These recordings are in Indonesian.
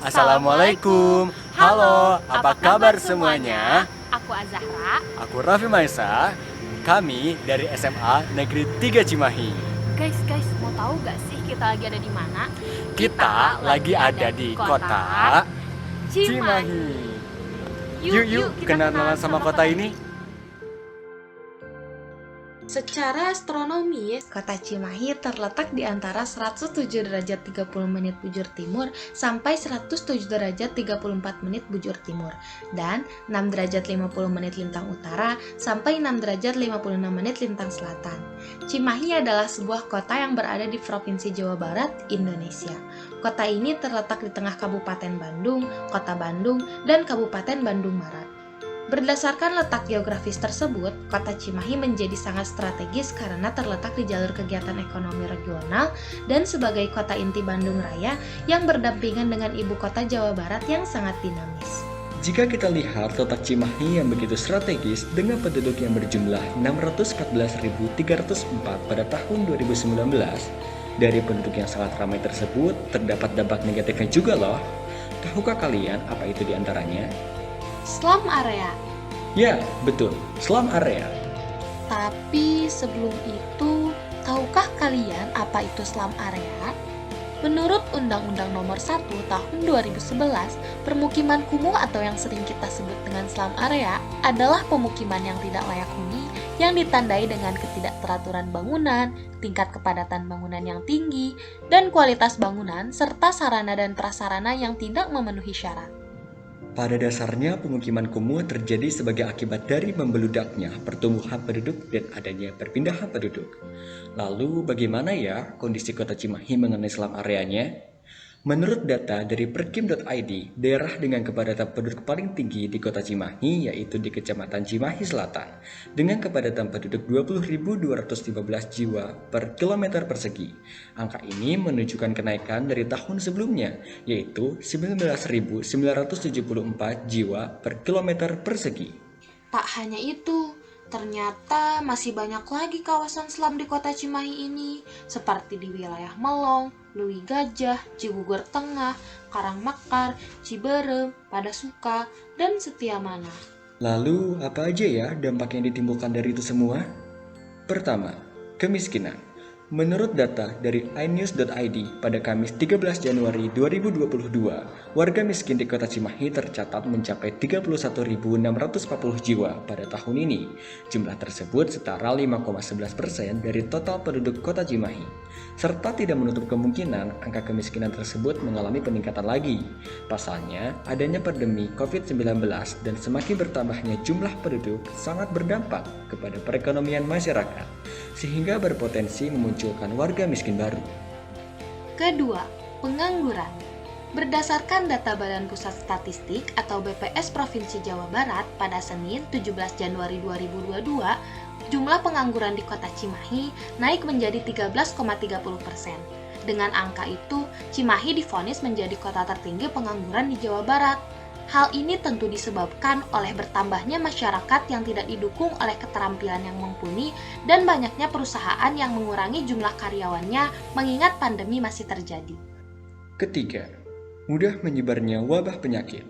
Assalamualaikum. Halo, apa kabar semuanya? Aku Azahra. Aku Raffi Maisa. Kami dari SMA Negeri 3 Cimahi. Guys, mau tahu gak sih kita lagi ada di mana? Kita lagi ada di kota Cimahi. Yuk, kenalan sama kota ini. Secara astronomis, kota Cimahi terletak di antara 107 derajat 30 menit bujur timur sampai 107 derajat 34 menit bujur timur dan 6 derajat 50 menit lintang utara sampai 6 derajat 56 menit lintang selatan. Cimahi adalah sebuah kota yang berada di Provinsi Jawa Barat, Indonesia. Kota ini terletak di tengah Kabupaten Bandung, Kota Bandung, dan Kabupaten Bandung Barat. Berdasarkan letak geografis tersebut, kota Cimahi menjadi sangat strategis karena terletak di jalur kegiatan ekonomi regional dan sebagai kota inti Bandung Raya yang berdampingan dengan ibu kota Jawa Barat yang sangat dinamis. Jika kita lihat letak Cimahi yang begitu strategis dengan penduduk yang berjumlah 614.304 pada tahun 2019, dari penduduk yang sangat ramai tersebut terdapat dampak negatifnya juga loh. Tahukah kalian apa itu diantaranya? Slum area. Ya, betul, slum area. Tapi sebelum itu, tahukah kalian apa itu slum area? Menurut Undang-Undang Nomor 1 Tahun 2011, permukiman kumuh atau yang sering kita sebut dengan slum area adalah pemukiman yang tidak layak huni yang ditandai dengan ketidakteraturan bangunan, tingkat kepadatan bangunan yang tinggi, dan kualitas bangunan serta sarana dan prasarana yang tidak memenuhi syarat. Pada dasarnya, pemukiman kumuh terjadi sebagai akibat dari membeludaknya pertumbuhan penduduk dan adanya perpindahan penduduk. Lalu, bagaimana ya kondisi kota Cimahi mengenai slum areanya? Menurut data dari perkim.id, daerah dengan kepadatan penduduk paling tinggi di kota Cimahi yaitu di Kecamatan Cimahi Selatan dengan kepadatan penduduk 20.215 jiwa per kilometer persegi. Angka ini menunjukkan kenaikan dari tahun sebelumnya yaitu 19.974 jiwa per kilometer persegi. Tak hanya itu, ternyata masih banyak lagi kawasan slum di kota Cimahi ini, seperti di wilayah Melong, Leuwi Gajah, Cigugur Tengah, Karangmekar, Ciberem, Padasuka, dan Setiamana. Lalu, apa aja ya dampak yang ditimbulkan dari itu semua? Pertama, kemiskinan. Menurut data dari inews.id pada Kamis 13 Januari 2022, warga miskin di kota Cimahi tercatat mencapai 31.640 jiwa pada tahun ini. Jumlah tersebut setara 5,11% dari total penduduk kota Cimahi. Serta tidak menutup kemungkinan angka kemiskinan tersebut mengalami peningkatan lagi. Pasalnya, adanya pandemi COVID-19 dan semakin bertambahnya jumlah penduduk sangat berdampak kepada perekonomian masyarakat, sehingga berpotensi memunculkan warga miskin baru. Kedua, pengangguran. Berdasarkan data Badan Pusat Statistik atau BPS Provinsi Jawa Barat pada Senin 17 Januari 2022, jumlah pengangguran di kota Cimahi naik menjadi 13,30%. Dengan angka itu, Cimahi divonis menjadi kota tertinggi pengangguran di Jawa Barat. Hal ini tentu disebabkan oleh bertambahnya masyarakat yang tidak didukung oleh keterampilan yang mumpuni dan banyaknya perusahaan yang mengurangi jumlah karyawannya mengingat pandemi masih terjadi. Ketiga, mudah menyebarnya wabah penyakit.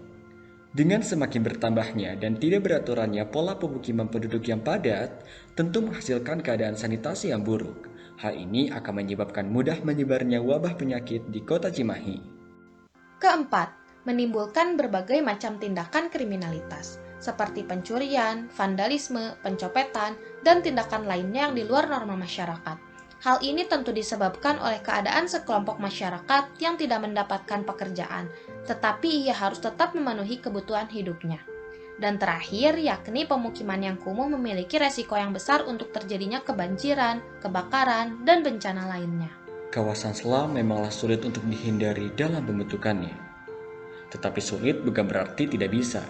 Dengan semakin bertambahnya dan tidak beraturannya pola pemukiman penduduk yang padat, tentu menghasilkan keadaan sanitasi yang buruk. Hal ini akan menyebabkan mudah menyebarnya wabah penyakit di kota Cimahi. Keempat, menimbulkan berbagai macam tindakan kriminalitas, seperti pencurian, vandalisme, pencopetan, dan tindakan lainnya yang di luar norma masyarakat. Hal ini tentu disebabkan oleh keadaan sekelompok masyarakat yang tidak mendapatkan pekerjaan, tetapi ia harus tetap memenuhi kebutuhan hidupnya. Dan terakhir, yakni pemukiman yang kumuh memiliki resiko yang besar untuk terjadinya kebanjiran, kebakaran, dan bencana lainnya. Kawasan slum memanglah sulit untuk dihindari dalam pembentukannya. Tetapi sulit bukan berarti tidak bisa.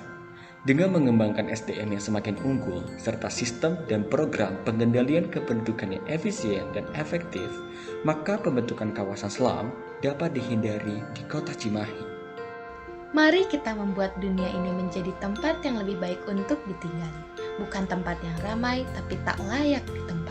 Dengan mengembangkan SDM yang semakin unggul, serta sistem dan program pengendalian kependudukan yang efisien dan efektif, maka pembentukan kawasan slum dapat dihindari di kota Cimahi. Mari kita membuat dunia ini menjadi tempat yang lebih baik untuk ditinggali. Bukan tempat yang ramai, tapi tak layak ditempati.